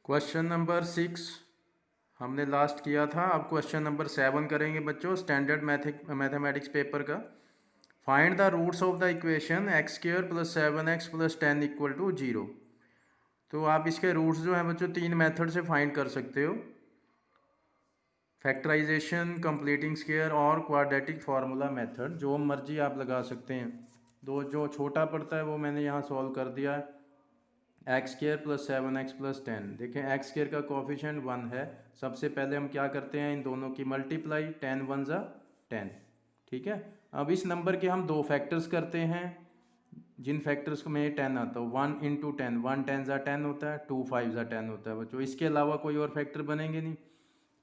Question number 6 हमने last किया था। अब क्वेश्चन नंबर 7 करेंगे बच्चों, स्टैंडर्ड मैथमेटिक्स पेपर का। Find the roots of the equation x square plus 7x plus 10 equal to 0। तो आप इसके रूट्स जो हैं बच्चों तीन मेथड से फाइंड कर सकते हो, फैक्टराइजेशन, कंप्लीटिंग स्क्वायर और क्वाड्रेटिक फार्मूला मेथड, जो मर्जी आप लगा सकते हैं। दो जो छोटा पड़ता है वो मैंने यहाँ सॉल्व कर दिया है। X square plus 7x plus 10। देखें एक्स स्क्र का कोफिशिएंट 1 है। सबसे पहले हम क्या करते हैं, इन दोनों की मल्टीप्लाई, 10 वन ज़ा 10। ठीक है, अब इस नंबर के हम दो फैक्टर्स करते हैं, जिन फैक्टर्स में 10 आता है। 1 इंटू 10, 1 10 ज़ा 10 होता है, 2 5 ज़ा 10 होता है बच्चों। इसके अलावा कोई और फैक्टर बनेंगे नहीं।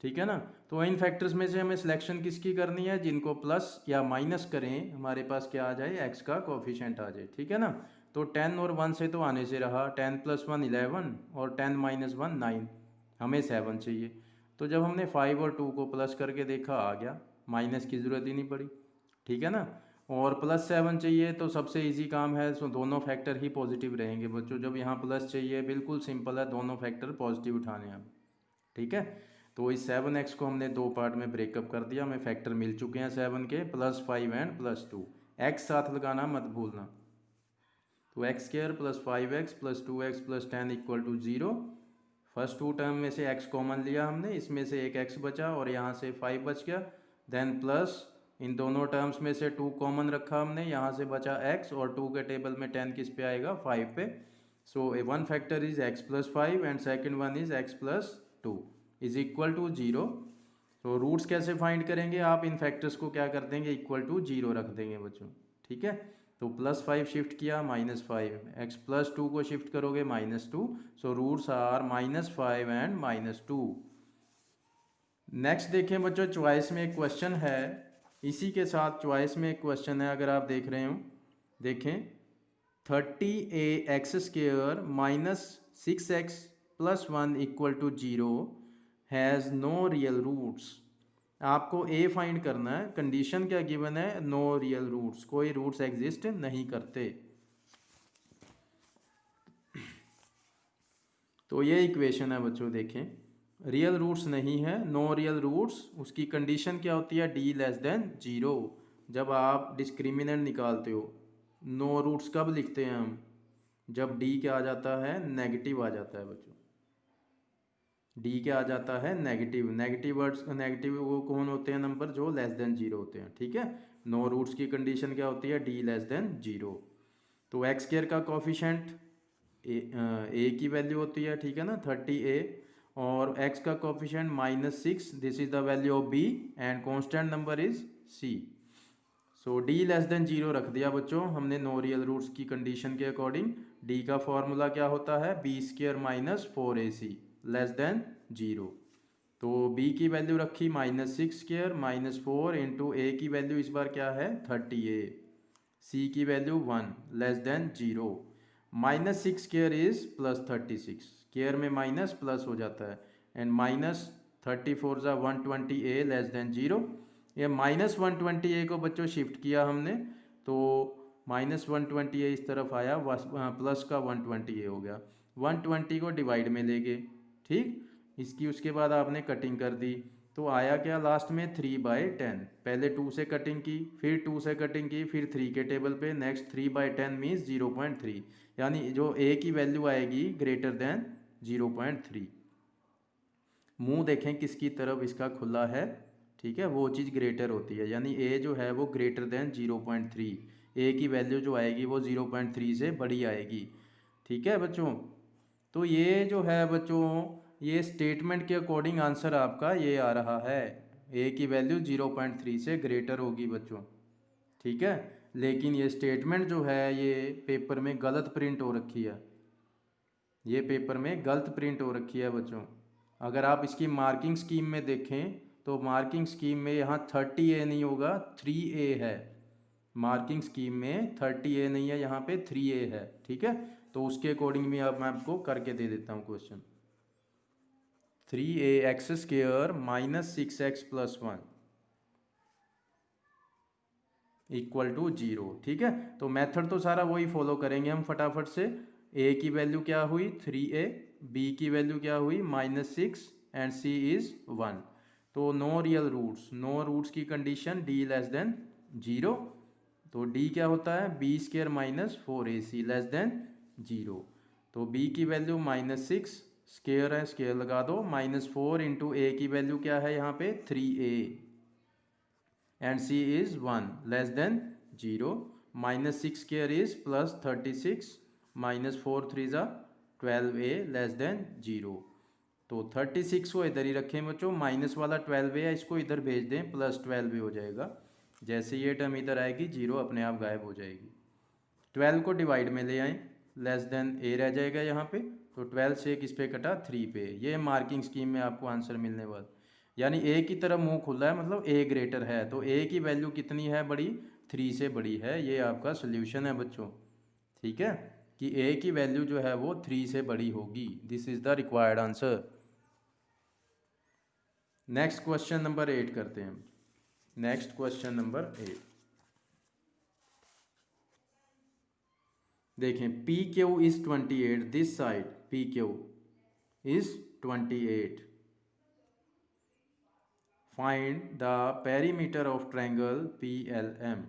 ठीक है ना, तो इन फैक्टर्स में से हमें सिलेक्शन किसकी करनी है, जिनको प्लस या माइनस करें हमारे पास क्या आ जाए, एक्स का कोफिशिएंट आ जाए। ठीक है ना, तो 10 और 1 से तो आने से रहा, 10 प्लस 1 11 और 10 माइनस 1 9, हमें 7 चाहिए। तो जब हमने 5 और 2 को प्लस करके देखा, आ गया, माइनस की ज़रूरत ही नहीं पड़ी। ठीक है ना, और प्लस 7 चाहिए तो सबसे इजी काम है, सो दोनों फैक्टर ही पॉजिटिव रहेंगे बच्चों। जब यहाँ प्लस चाहिए, बिल्कुल सिंपल है, दोनों फैक्टर पॉजिटिव उठाने हैं। ठीक है, तो इस 7x को हमने दो पार्ट में ब्रेकअप कर दिया, हमें फैक्टर मिल चुके हैं 7 के, प्लस 5 एंड प्लस 2। x साथ लगाना मत भूलना। तो x square plus 5x plus 2x plus 10 equal to 0। First two term में से x कॉमन लिया हमने, इसमें से एक x बचा और यहाँ से 5 बच गया। देन प्लस इन दोनों टर्म्स में से 2 कॉमन रखा हमने, यहाँ से बचा x और 2 के टेबल में 10 किस पे आएगा, 5 पे। So one factor is x plus 5 and second one is x plus 2 is equal to 0। तो रूट्स कैसे फाइंड करेंगे, आप इन फैक्टर्स को क्या कर देंगे, इक्वल टू 0 रख देंगे बच्चों। ठीक है, तो प्लस 5 शिफ्ट किया, माइनस 5, एक्स प्लस 2 को शिफ्ट करोगे -2। So roots are -5 and -2। Next देखें बच्चों, चॉइस में एक क्वेश्चन है, इसी के साथ चॉइस में एक क्वेश्चन है, अगर आप देख रहे हो, देखें 30a x square minus 6x plus 1 equal to 0 has no real roots. आपको ए फाइंड करना है, कंडीशन क्या गिवन है, नो रियल रूट्स, कोई रूट्स एग्जिस्ट नहीं करते। तो ये इक्वेशन है बच्चों, देखें रियल रूट्स नहीं है, नो रियल रूट्स, उसकी कंडीशन क्या होती है, डी लेस देन 0। जब आप डिस्क्रिमिनेंट निकालते हो, नो रूट्स कब लिखते हैं हम, जब डी क्या आ जाता है, नेगेटिव आ जाता है बच्चों। डी क्या आ जाता है, नेगेटिव। नेगेटिव वर्ड्स, नेगेटिव वो कौन होते हैं नंबर, जो लेस देन 0 होते हैं। ठीक है, नो रूट्स की कंडीशन क्या होती है, डी लेस देन 0। तो एक्स स्क्वायर का कोफिशिएंट ए की वैल्यू होती है, ठीक है ना, 30a, और x का coefficient -6, this is the value of b and constant number is c। So d less than 0 रख दिया बच्चों हमने नो रियल रूट्स की कंडीशन के अकॉर्डिंग। d का फॉर्मूला क्या होता है, b square minus 4ac less than 0। तो b की वैल्यू रखी -6 स्क्र -4 इंटू a की वैल्यू इस बार क्या है, 30a, c की value 1 less than 0। -6 square is plus 36, square में माइनस प्लस हो जाता है, एंड -34 ज़ा 120a लेस देन 0। ये -120a को बच्चों शिफ्ट किया हमने, तो -120a इस तरफ आया, प्लस का 120a हो गया, 120 को डिवाइड में ले गए। ठीक, इसकी उसके बाद आपने कटिंग कर दी, तो आया क्या लास्ट में, 3/10। पहले 2 से कटिंग की, फिर 2 से कटिंग की, फिर 3 के टेबल पे, नेक्स्ट 3/10 मीन्स 0.3, यानी जो a की वैल्यू आएगी ग्रेटर देन 0.3। मुंह देखें किसकी तरफ इसका खुला है, ठीक है, वो चीज़ ग्रेटर होती है, यानी a जो है वो ग्रेटर देन 0.3, a की वैल्यू जो आएगी वो 0.3 से बड़ी आएगी। ठीक है बच्चों, तो ये जो है बच्चों, ये स्टेटमेंट के अकॉर्डिंग आंसर आपका ये आ रहा है, a की वैल्यू 0.3 से ग्रेटर होगी बच्चों। ठीक है, लेकिन ये स्टेटमेंट जो है ये पेपर में गलत प्रिंट हो रखी है, ये पेपर में गलत प्रिंट हो रखी है बच्चों। अगर आप इसकी मार्किंग स्कीम में देखें, तो मार्किंग स्कीम में यहाँ 30a नहीं होगा, 3a है। मार्किंग स्कीम में 30a नहीं है, यहाँ पे 3a है। ठीक है, तो उसके अकॉर्डिंग भी अब मैं आपको करके दे देता हूँ question. 3ax square minus 6x plus 1 equal to 0। ठीक है, तो मेथड तो सारा वही फॉलो करेंगे हम फटाफट से। a की वैल्यू क्या हुई, 3a, बी की वैल्यू क्या हुई -6 एंड सी इज़ 1। तो no real roots, no roots की कंडीशन डी लेस देन 0। तो डी क्या होता है, B square -4ac less than 0। तो बी की वैल्यू -6, स्केयर है स्केयर लगा दो, -4 इंटू ए की वैल्यू क्या है यहाँ पे 3a and c is 1 less than 0। -6 square is +36, -4 3 ज़ा 12a लेस देन 0। तो 36 को इधर ही रखें बच्चों, माइनस वाला 12a है इसको इधर भेज दें, +12a हो जाएगा। जैसे ये टर्म इधर आएगी 0 अपने आप गायब हो जाएगी। 12 को डिवाइड में ले आएँ, लेस देन a रह जाएगा यहाँ पे। तो 12 से किस पे कटा, 3 पे। ये मार्किंग स्कीम में आपको आंसर मिलने वाला, यानी a की तरफ मुंह खुला है मतलब a ग्रेटर है। तो a की वैल्यू कितनी है, बड़ी, 3 से बड़ी है। ये आपका सोल्यूशन है बच्चों, ठीक है, कि a की वैल्यू जो है वो 3 से बड़ी होगी। This is the required answer. Next question number 8 करते हैं। नेक्स्ट क्वेश्चन नंबर 8 देखें, P Q is 28, this side P Q is 28। Find the perimeter of triangle P L M.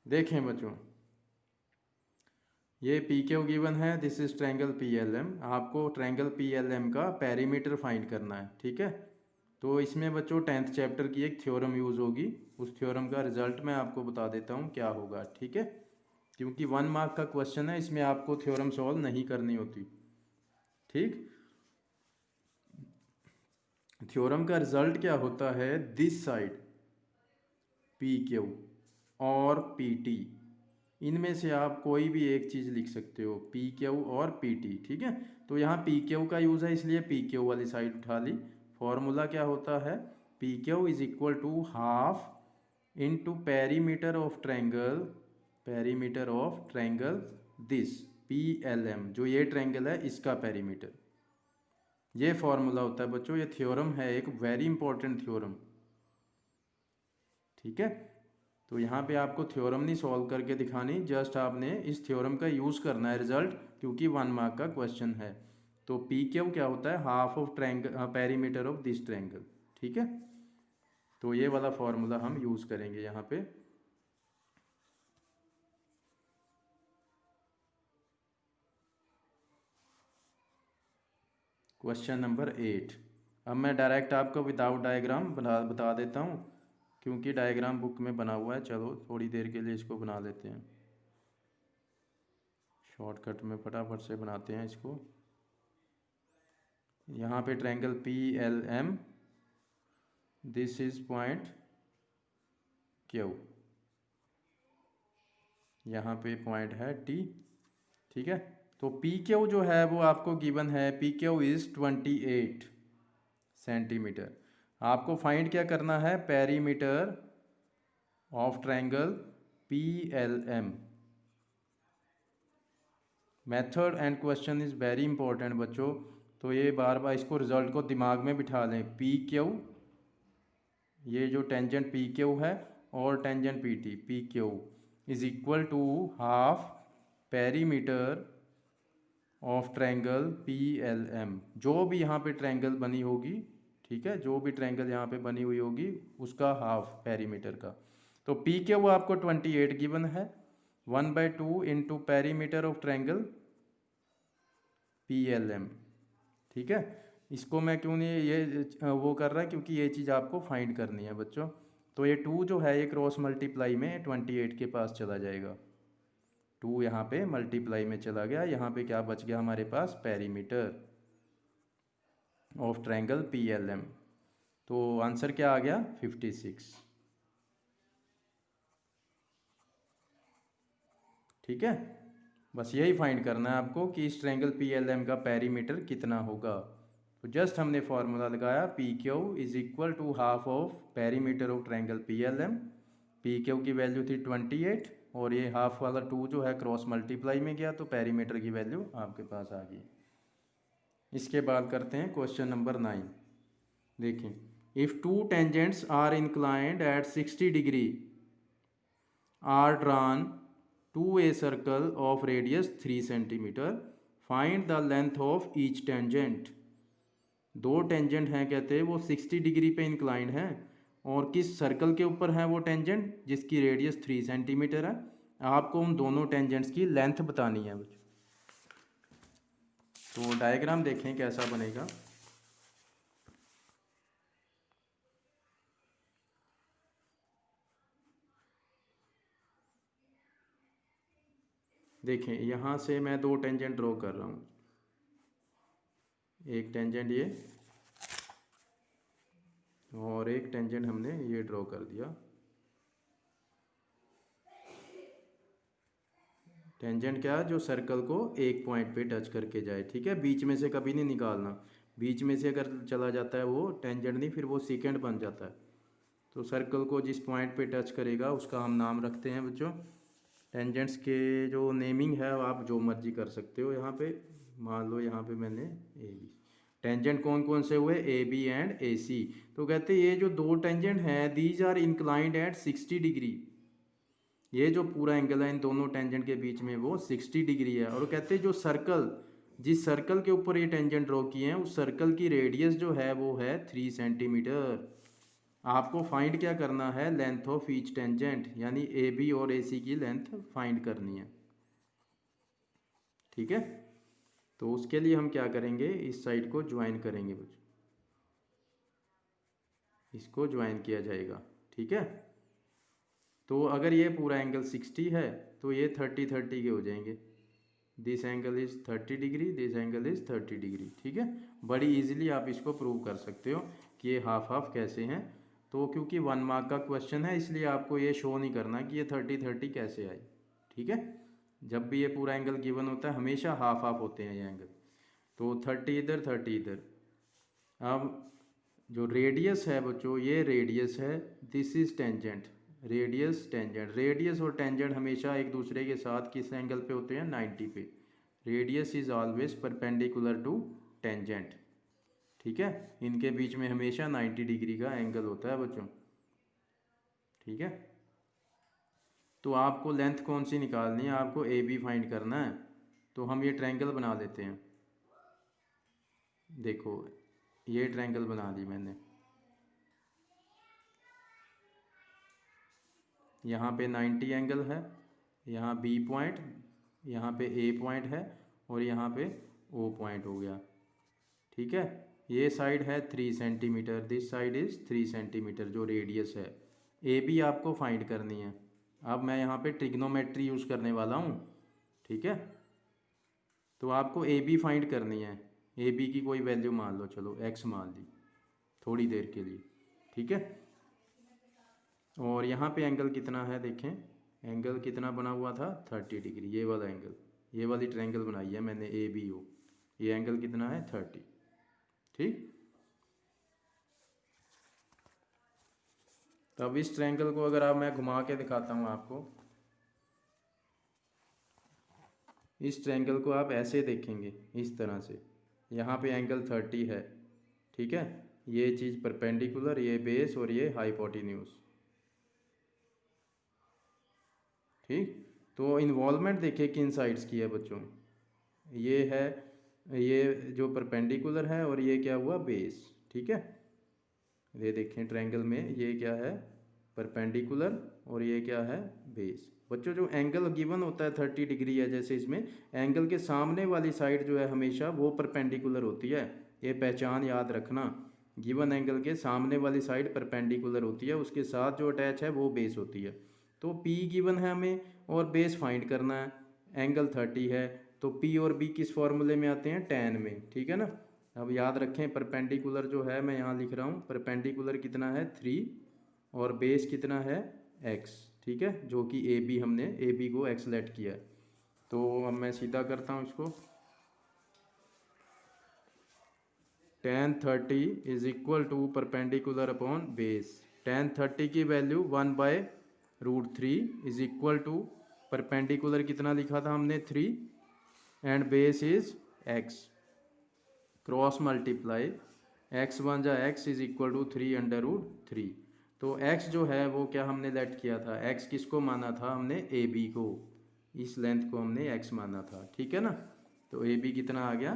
देखें बच्चों, ये पी क्यू गिवन है, this is triangle P L M. आपको triangle P L M का perimeter find करना है, ठीक है। तो इसमें बच्चों 10th चैप्टर की एक थ्योरम यूज़ होगी। उस थ्योरम का रिजल्ट मैं आपको बता देता हूँ क्या होगा, ठीक है, क्योंकि 1 मार्क का क्वेश्चन है, इसमें आपको थ्योरम सॉल्व नहीं करनी होती, ठीक। थ्योरम का रिजल्ट क्या होता है, दिस साइड पी क्यू और पी टी, इनमें से आप कोई भी एक चीज़ लिख सकते हो, पी क्यू और पी टी, ठीक है। तो यहाँ पी क्यू का यूज़ है इसलिए पी क्यू वाली साइड उठा ली। फॉर्मूला क्या होता है, P Q is equal to half into perimeter of triangle, perimeter of triangle this P L M, जो ये ट्रायंगल है इसका पेरीमीटर। ये फॉर्मूला होता है बच्चों, ये थ्योरम है एक वेरी इंपॉर्टेंट थ्योरम, ठीक है। तो यहाँ पे आपको थ्योरम नहीं सॉल्व करके दिखानी, जस्ट आपने इस थ्योरम का यूज़ करना है रिजल्ट, क्योंकि 1 मार्क का क्वेश्चन है। तो पी क्यू क्या होता है, half of triangle perimeter of this triangle, ठीक है। तो ये वाला फॉर्मूला हम यूज़ करेंगे यहाँ पे। Question number 8। अब मैं डायरेक्ट आपको विदाउट डायग्राम बता देता हूँ, क्योंकि डायग्राम बुक में बना हुआ है। चलो थोड़ी देर के लिए इसको बना लेते हैं, शॉर्टकट में फटाफट से बनाते हैं इसको। यहाँ पे triangle P L M, this is point Q, यहाँ पे पॉइंट है टी, ठीक है। तो पी क्यू जो है वो आपको गिवन है, पी क्यू इज़ 28 सेंटीमीटर। आपको फाइंड क्या करना है, perimeter of triangle P L M. Method and question is very important बच्चों, तो ये बार बार इसको रिजल्ट को दिमाग में बिठा लें। पी क्यू, ये जो टेंजेंट पी क्यू है और tangent P T, P Q is equal to half perimeter of triangle P L M. जो भी यहाँ पे ट्रायंगल बनी होगी, ठीक है, जो भी ट्रायंगल यहाँ पे बनी हुई होगी उसका हाफ पेरीमीटर का। तो पी क्यू आपको 28 गिवन है, 1/2 into perimeter of triangle P L M, ठीक है। इसको मैं क्यों नहीं ये वो कर रहा है, क्योंकि ये चीज़ आपको फाइंड करनी है बच्चों। तो ये 2 जो है ये क्रॉस मल्टीप्लाई में 28 के पास चला जाएगा, 2 यहाँ पे मल्टीप्लाई में चला गया। यहाँ पे क्या बच गया हमारे पास, perimeter of triangle P L M. तो आंसर क्या आ गया, 56, ठीक है। बस यही फाइंड करना है आपको कि इस ट्रायंगल पी एल एम का पेरीमीटर कितना होगा। तो जस्ट हमने फार्मूला लगाया, P Q is equal to half of perimeter of triangle P L M. P Q की वैल्यू थी 28 और ये हाफ वाला 2 जो है क्रॉस मल्टीप्लाई में गया तो पेरीमीटर की वैल्यू आपके पास आ गई। इसके बाद करते हैं क्वेश्चन नंबर 9। देखें, if two tangents are inclined at 60 degree are drawn to a circle of radius 3 centimetre, find the length of each tangent. दो टेंजेंट हैं कहते हैं, वो 60 डिग्री पे इंक्लाइंड हैं और किस सर्कल के ऊपर है वो टेंजेंट जिसकी रेडियस 3 सेंटीमीटर है। आपको उन दोनों टेंजेंट्स की लेंथ बतानी है। तो डायग्राम देखें कैसा बनेगा। देखें, यहाँ से मैं दो टेंजेंट ड्रॉ कर रहा हूँ, एक टेंजेंट ये और एक टेंजेंट हमने ये ड्रॉ कर दिया। टेंजेंट क्या है, जो सर्कल को एक पॉइंट पे टच करके जाए, ठीक है। बीच में से कभी नहीं निकालना, बीच में से अगर चला जाता है वो टेंजेंट नहीं, फिर वो सेकेंड बन जाता है। तो सर्कल को जिस पॉइंट पे टच करेगा उसका हम नाम रखते हैं बच्चों। टेंजेंट्स के जो नेमिंग है आप जो मर्जी कर सकते हो। यहाँ पे मान लो, यहाँ पे मैंने ए बी, टेंजेंट कौन कौन से हुए, ए बी एंड ए सी। तो कहते हैं ये जो दो टेंजेंट हैं, these are inclined at 60 degree. ये जो पूरा एंगल है इन दोनों टेंजेंट के बीच में वो 60 डिग्री है। और कहते हैं जो सर्कल, जिस सर्कल के ऊपर ये टेंजेंट ड्रॉ किए हैं उस सर्कल की रेडियस जो है वो है 3 सेंटीमीटर। आपको फाइंड क्या करना है, लेंथ ऑफ ईच टेंजेंट, यानी ए बी और ए सी की लेंथ फाइंड करनी है, ठीक है। तो उसके लिए हम क्या करेंगे, इस साइड को ज्वाइन करेंगे बच्चों, इसको ज्वाइन किया जाएगा, ठीक है। तो अगर ये पूरा एंगल 60 है तो ये 30 के हो जाएंगे। This angle is 30 degree, this angle is 30 degree, ठीक है। बड़ी इजीली आप इसको प्रूव कर सकते हो कि ये हाफ हाफ कैसे हैं। तो क्योंकि 1 मार्क का क्वेश्चन है इसलिए आपको ये शो नहीं करना कि ये 30 कैसे आए, ठीक है। जब भी ये पूरा एंगल गिवन होता है हमेशा हाफ हाफ होते हैं ये एंगल। तो 30 इधर 30 इधर। अब जो रेडियस है बच्चों, ये रेडियस है, this is tangent, radius tangent. Radius और टेंजेंट हमेशा एक दूसरे के साथ किस एंगल पे होते हैं, 90 पे। Radius is always perpendicular to tangent, ठीक है। इनके बीच में हमेशा 90 डिग्री का एंगल होता है बच्चों, ठीक है। तो आपको लेंथ कौन सी निकालनी है, आपको ए बी फाइंड करना है। तो हम ये ट्रायंगल बना लेते हैं। देखो, ये ट्रायंगल बना दी मैंने। यहाँ पे 90 एंगल है, यहाँ बी पॉइंट, यहाँ पे ए पॉइंट है और यहाँ पे ओ पॉइंट हो गया, ठीक है। ये साइड है 3 centimetre, this side is 3 centimetre जो रेडियस है। ए बी आपको फाइंड करनी है। अब मैं यहाँ पे ट्रिग्नोमेट्री यूज़ करने वाला हूँ, ठीक है। तो आपको ए बी फाइंड करनी है। ए बी की कोई वैल्यू मान लो, चलो एक्स मान ली थोड़ी देर के लिए, ठीक है। और यहाँ पे एंगल कितना है, देखें एंगल कितना बना हुआ था, 30 डिग्री। ये वाला एंगल, ये वाली ट्रायंगल बनाई है मैंने ए बी ओ, ये एंगल कितना है, 30, ठीक। तो अब इस ट्रायंगल को अगर आप मैं घुमा के दिखाता हूँ आपको, इस ट्रायंगल को आप ऐसे देखेंगे इस तरह से, यहाँ पे एंगल 30 है, ठीक है। ये चीज़ परपेंडिकुलर, ये बेस और ये हाइपोटेन्यूज, ठीक। तो इन्वॉल्वमेंट देखिए किन साइड्स की है बच्चों, ये है, ये जो परपेंडिकुलर है और ये क्या हुआ, बेस, ठीक है। ये देखें ट्रायंगल में ये क्या है, परपेंडिकुलर और ये क्या है, बेस। बच्चों जो एंगल गिवन होता है 30 डिग्री है, जैसे इसमें एंगल के सामने वाली साइड जो है हमेशा वो परपेंडिकुलर होती है। ये पहचान याद रखना, गिवन एंगल के सामने वाली साइड परपेंडिकुलर होती है, उसके साथ जो अटैच है वो बेस होती है। तो P गिवन है हमें और बेस फाइंड करना है, एंगल 30 है तो P और B किस फॉर्मूले में आते हैं, tan में, ठीक है ना। अब याद रखें परपेंडिकुलर जो है मैं यहाँ लिख रहा हूँ, परपेंडिकुलर कितना है 3 और बेस कितना है x, ठीक है, जो कि ए बी, हमने ए बी को x लेट किया है। तो अब मैं सीधा करता हूँ इसको, tan 30 is equal to perpendicular upon base. tan 30 की value 1/√3 is equal to perpendicular कितना लिखा था हमने 3 and base is x। Cross multiply x1 जा x इज इक्वल टू 3/√3। तो x जो है वो क्या हमने लेट किया था, x किसको माना था हमने, AB को, इस लेंथ को हमने x माना था, ठीक है ना। तो AB कितना आ गया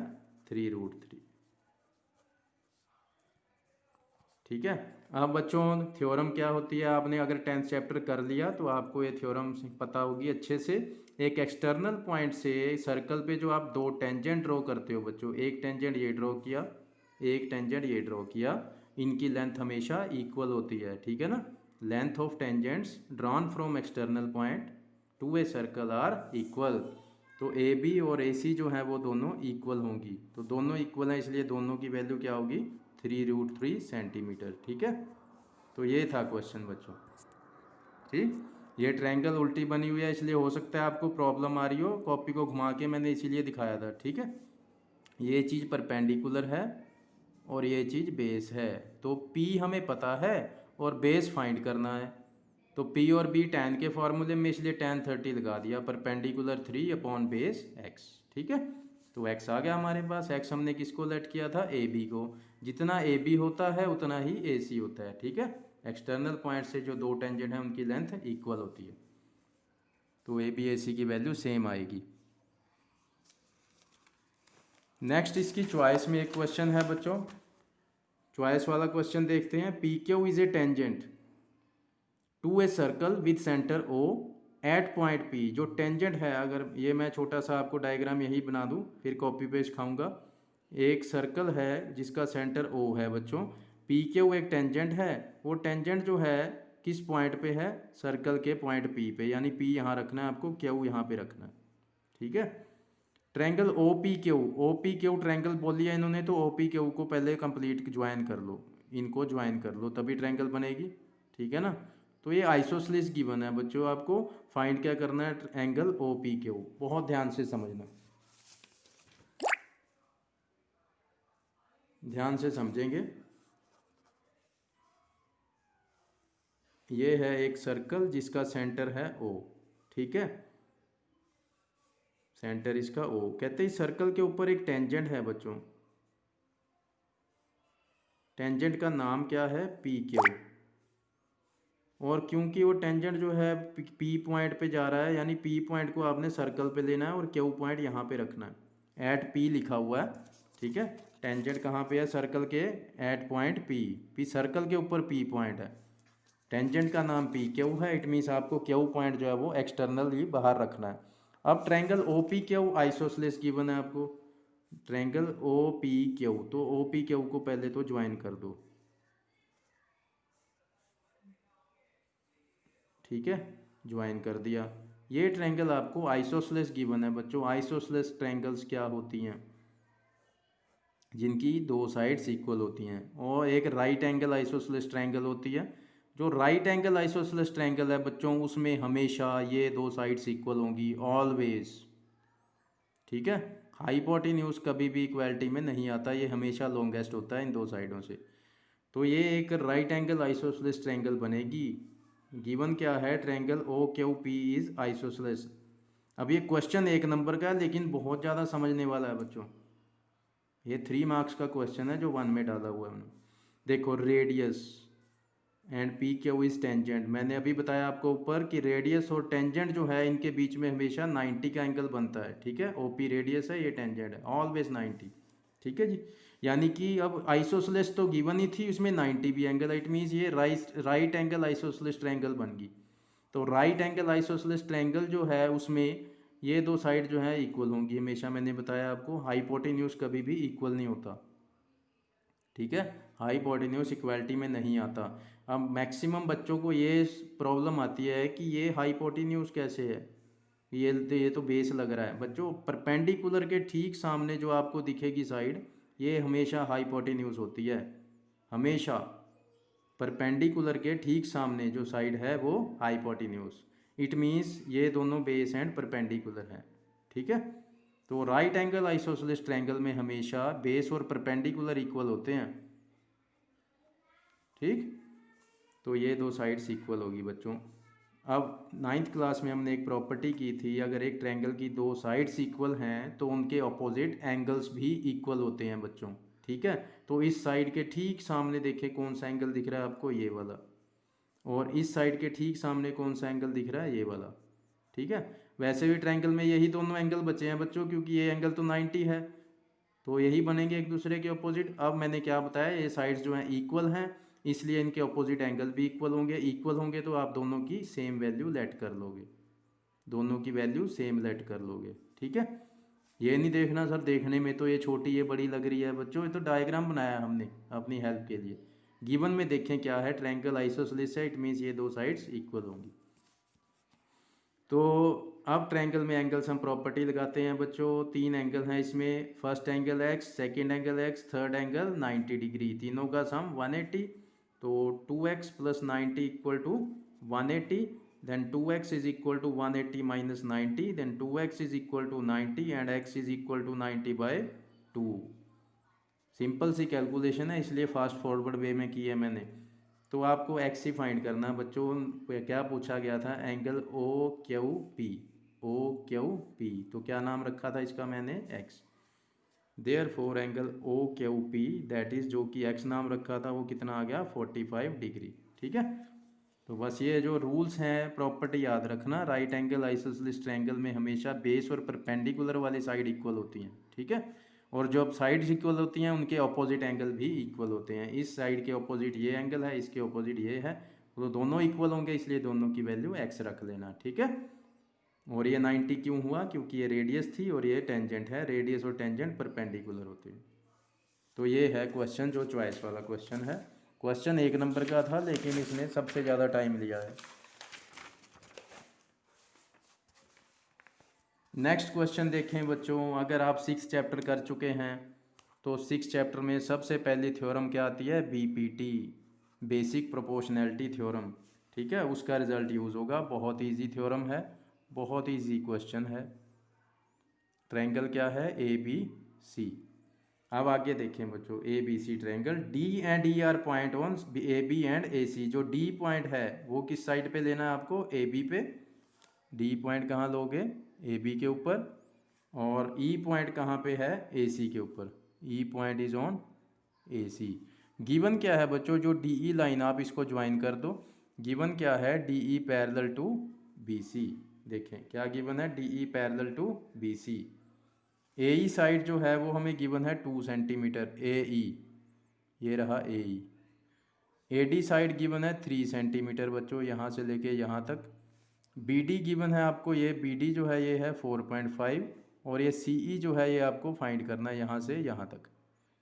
3√3, ठीक है। अब बच्चों थ्योरम क्या होती है, आपने अगर 10th चैप्टर कर लिया तो आपको ये थ्योरम पता होगी अच्छे से। एक एक्सटर्नल पॉइंट से सर्कल पे जो आप दो टेंजेंट ड्रॉ करते हो बच्चों, एक टेंजेंट ये ड्रॉ किया, एक टेंजेंट ये ड्रॉ किया, इनकी लेंथ हमेशा इक्वल होती है, ठीक है ना। Length of tangents drawn from external point to a circle are equal. तो ए बी और ए सी जो है वो दोनों इक्वल होंगी, तो दोनों इक्वल हैं इसलिए दोनों की वैल्यू क्या होगी 3√3 सेंटीमीटर, ठीक है। तो ये था क्वेश्चन बच्चों, ठीक। ये ट्रायंगल उल्टी बनी हुई है इसलिए हो सकता है आपको प्रॉब्लम आ रही हो, कॉपी को घुमा के मैंने इसीलिए दिखाया था, ठीक है। ये चीज़ परपेंडिकुलर है और ये चीज़ बेस है, तो P हमें पता है और बेस फाइंड करना है। तो P और B tan के फॉर्मूले में, इसलिए tan 30 लगा दिया, परपेंडिकुलर 3 अपॉन बेस x, ठीक है। तो x आ गया हमारे पास, x हमने किसको लेट किया था, AB को। जितना AB होता है उतना ही AC होता है, ठीक है। एक्सटर्नल पॉइंट से जो दो टेंजेंट हैं उनकी लेंथ इक्वल होती है, तो AB AC की वैल्यू सेम आएगी। नेक्स्ट इसकी चॉइस में एक क्वेश्चन है बच्चों, चॉइस वाला क्वेश्चन देखते हैं। PQ is a tangent to a circle with centre O at point P। जो टेंजेंट है, अगर ये मैं छोटा सा आपको डायग्राम यही बना दूं फिर कॉपी पेस्ट खाऊंगा। एक सर्कल है जिसका सेंटर O है बच्चों, PQ एक टेंजेंट है, वो टेंजेंट जो है किस पॉइंट पे है, सर्कल के पॉइंट P पे, यानी P यहाँ रखना है आपको, Q यहाँ पे रखना है, ठीक है। ट्रायंगल OPQ ट्रायंगल बोल लिया इन्होंने, तो OPQ को पहले कंप्लीट ज्वाइन कर लो, इनको ज्वाइन कर लो तभी ट्रायंगल बनेगी, ठीक है ना। तो ये आइसोसेलेस गिवन है बच्चों, आपको फाइंड क्या करना है, एंगल OPQ। बहुत ध्यान से समझना, ध्यान से समझेंगे। ये है एक सर्कल जिसका सेंटर है O, ठीक है, सेंटर इसका O। कहते हैं इस सर्कल के ऊपर एक टेंजेंट है बच्चों, टेंजेंट का नाम क्या है, PQ। और क्योंकि वो टेंजेंट जो है P पॉइंट पे जा रहा है, यानी P पॉइंट को आपने सर्कल पे लेना है और Q पॉइंट यहाँ पे रखना है, एट P लिखा हुआ है, ठीक है। टेंजेंट कहाँ पे है, सर्कल के एट पॉइंट P सर्कल के ऊपर P पॉइंट है, टेंजेंट का नाम PQ है, इट मीन्स आपको Q पॉइंट जो है वो एक्सटर्नली बाहर रखना है। अब ट्रायंगल OPQ आइसोसेलेस गिवन है आपको, ट्रायंगल OPQ, तो OPQ को पहले तो ज्वाइन कर दो, ठीक है, ज्वाइन कर दिया। ये ट्रायंगल आपको आइसोसेलेस गिवन है बच्चों। आइसोसेलेस ट्रायंगल्स क्या होती हैं, जिनकी दो साइड्स इक्वल होती हैं, और एक राइट एंगल आइसोसेलेस ट्रायंगल होती है। जो राइट एंगल आइसोसेलेस ट्रायंगल है बच्चों, उसमें हमेशा ये दो साइड्स इक्वल होंगी, ऑलवेज, ठीक है। हाइपोटेन्यूज कभी भी इक्वालिटी में नहीं आता, ये हमेशा लॉन्गेस्ट होता है इन दो साइडों से। तो ये एक राइट एंगल आइसोसेलेस ट्रायंगल बनेगी। गिवन क्या है, ट्रायंगल OQP इज आइसोसेलेस। अब ये क्वेश्चन एक नंबर का है लेकिन बहुत ज़्यादा समझने वाला है बच्चों, ये 3 मार्क्स का क्वेश्चन है जो 1 में डाला हुआ है उन्होंने। देखो radius and PQ is tangent, मैंने अभी बताया आपको ऊपर कि रेडियस और टेंजेंट जो है इनके बीच में हमेशा 90 का एंगल बनता है, ठीक है। OP रेडियस है, ये टेंजेंट है, ऑलवेज 90, ठीक है जी। यानी कि अब आइसोसेलेस तो गिवन ही थी, उसमें 90 भी एंगल है, इट मीन्स ये राइट एंगल आइसोसेलेस ट्रायंगल बन गई। तो राइट एंगल आइसोसेलेस ट्रायंगल जो है उसमें ये दो साइड जो है इक्वल होंगी हमेशा, मैंने बताया आपको हाइपोटेन्यूज कभी भी इक्वल नहीं होता, ठीक है। हाइपोटेन्यूज इक्वालिटी में नहीं आता। अब मैक्सिमम बच्चों को ये प्रॉब्लम आती है कि ये हाइपोटेन्यूज कैसे है, ये तो बेस लग रहा है बच्चों, परपेंडिकुलर के ठीक सामने जो आपको दिखेगी साइड, ये हमेशा हाइपोटेन्यूज होती है, हमेशा परपेंडिकुलर के ठीक सामने जो साइड है वो हाइपोटेन्यूज। इट मीन्स ये दोनों बेस एंड परपेंडिकुलर हैं, ठीक है। तो राइट एंगल आइसोसेलेस ट्रायंगल में हमेशा बेस और परपेंडिकुलर इक्वल होते हैं, ठीक। तो ये दो साइड्स इक्वल होगी बच्चों। अब 9th क्लास में हमने एक प्रॉपर्टी की थी, अगर एक ट्रायंगल की दो साइड्स इक्वल हैं तो उनके ऑपोजिट एंगल्स भी इक्वल होते हैं बच्चों, ठीक है। तो इस साइड के ठीक सामने देखें कौन सा एंगल दिख रहा है आपको, ये वाला, और इस साइड के ठीक सामने कौन सा एंगल दिख रहा है, ये वाला, ठीक है। वैसे भी ट्रायंगल में यही दोनों एंगल बचे हैं बच्चों, क्योंकि ये एंगल तो 90 है, तो यही बनेंगे एक दूसरे के अपोजिट। अब मैंने क्या बताया, ये साइड्स जो हैं इक्वल हैं, इसलिए इनके अपोजिट एंगल भी इक्वल होंगे। इक्वल होंगे तो आप दोनों की सेम वैल्यू लेट कर लोगे, दोनों की वैल्यू सेम लेट कर लोगे, ठीक है। ये नहीं देखना सर देखने में तो ये छोटी ये बड़ी लग रही है बच्चों, ये तो डायग्राम बनाया हमने अपनी हेल्प के लिए। गिवन में देखें क्या है, ट्रायंगल आइसोसेलेस है, इट मीन्स ये दो साइड्स इक्वल होंगी। तो अब ट्रायंगल में एंगल्स हम प्रॉपर्टी लगाते हैं बच्चों। तीन एंगल हैं इसमें, first angle x, second angle x, third angle 90 degree, तीनों का सम 180। तो 2x plus 90 equal to 180, then 2x is equal to 180 minus 90, then 2x is equal to 90 and x is equal to 90 by 2। Simple सी calculation है, इसलिए fast forward वे में की है मैंने। तो आपको एक्स ही फाइंड करना है बच्चों। क्या पूछा गया था, angle O Q P, O Q P, तो क्या नाम रखा था इसका मैंने, x. Therefore angle O Q P that is, जो कि एक्स नाम रखा था वो कितना आ गया 45 डिग्री, ठीक है। तो बस ये जो रूल्स हैं प्रॉपर्टी याद रखना, राइट एंगल आइसोसेलेस ट्रायंगल में हमेशा बेस और परपेंडिकुलर वाली साइड इक्वल होती हैं, ठीक है। और जो साइड्स इक्वल होती हैं उनके ऑपोजिट एंगल भी इक्वल होते हैं। इस साइड के ऑपोजिट ये एंगल है, इसके ऑपोजिट ये है, तो दोनों इक्वल होंगे, इसलिए दोनों की वैल्यू एक्स रख लेना, ठीक है। और ये 90 क्यों हुआ, क्योंकि ये रेडियस थी और ये टेंजेंट है, रेडियस और टेंजेंट परपेंडिकुलर होते हैं। तो ये है क्वेश्चन जो चॉइस वाला क्वेश्चन है। क्वेश्चन 1 नंबर का था, लेकिन इसने सबसे ज़्यादा टाइम लिया है। नेक्स्ट क्वेश्चन देखें बच्चों, अगर आप 6 चैप्टर कर चुके हैं तो 6 चैप्टर में सबसे पहली थ्योरम क्या आती है, बीपीटी, बेसिक प्रोपोर्शनैलिटी थ्योरम, ठीक है। उसका रिजल्ट यूज़ होगा, बहुत इजी थ्योरम है, बहुत इजी क्वेश्चन है। ट्रायंगल क्या है, ए बी सी। अब आगे देखें बच्चों, A B C triangle, D and E are point on A B and A C. जो डी पॉइंट है वो किस साइड पे लेना है आपको, ए बी पे। डी पॉइंट कहाँ लोगे, ए बी के ऊपर। और ई पॉइंट कहाँ पे है, ए सी के ऊपर। E point is on A C. Given क्या है बच्चों, जो डी ई लाइन आप इसको ज्वाइन कर दो। गिवन क्या है, D E parallel to B C. देखें क्या गिवन है, D E parallel to B C. A E side जो है वो हमें गिवन है 2 सेंटीमीटर, ए ई, ये रहा ए ई। ए डी साइड गिवन है 3 सेंटीमीटर बच्चों, यहाँ से लेके यहाँ तक। बी डी गिवन है आपको, ये बी डी जो है ये है 4.5, और ये सी ई जो है ये आपको फाइंड करना है यहाँ से यहाँ तक।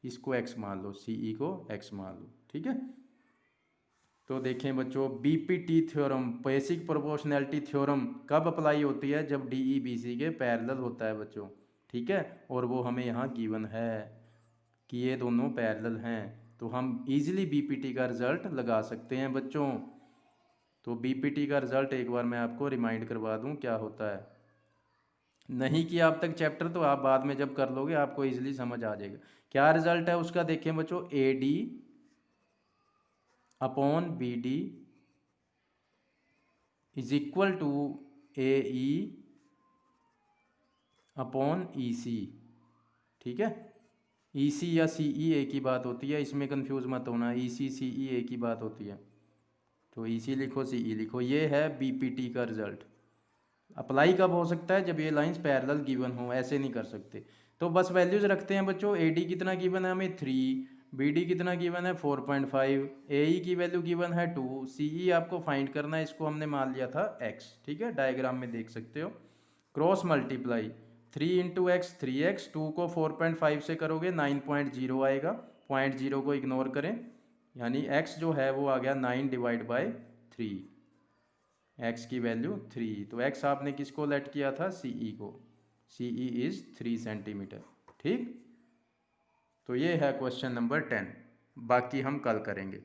इसको एक्स मान लो, सी ई को एक्स मान लो, ठीक है। तो देखें बच्चों, B P T theorem, basic proportionality theorem कब अप्लाई होती है, जब डी ई बी सी के पैरेलल होता है बच्चों, ठीक है। और वो हमें यहाँ गिवन है कि ये दोनों पैरेलल हैं, तो हम इजीली बीपीटी का रिज़ल्ट लगा सकते हैं बच्चों। तो बीपीटी का रिज़ल्ट एक बार मैं आपको रिमाइंड करवा दूं क्या होता है। नहीं किया अब तक चैप्टर तो आप बाद में जब कर लोगे आपको इजीली समझ आ जाएगा। क्या रिज़ल्ट है उसका, देखें बच्चों, A D upon B D is equal to A E upon E C, ठीक है। ई सी या सी ई एक ही बात होती है, इसमें कंफ्यूज मत होना, ई सी सी ई एक ही बात होती है। तो ई सी लिखो, सी ई लिखो, ये है बी पी टी का रिजल्ट। अप्लाई कब हो सकता है, जब ये लाइंस पैरेलल गिवन हो, ऐसे नहीं कर सकते। तो बस वैल्यूज रखते हैं बच्चों, ए डी कितना गिवन है हमें 3, बी डी कितना गिवन है 4.5, ए ई की वैल्यू गिवन है 2, सी ई आपको फाइंड करना है, इसको हमने मान लिया था x, ठीक है। डायग्राम में देख सकते हो, cross multiply 3 into x 3x, 2 को 4.5 से करोगे 9.0 आएगा, 0.0 को इग्नोर करें, यानी x जो है वो आ गया 9 डिवाइड बाई 3, x की वैल्यू 3। तो x आपने किसको लेट किया था, सी ई को, सी ई इज़ 3 सेंटीमीटर, ठीक। तो ये है क्वेश्चन नंबर 10, बाकी हम कल करेंगे।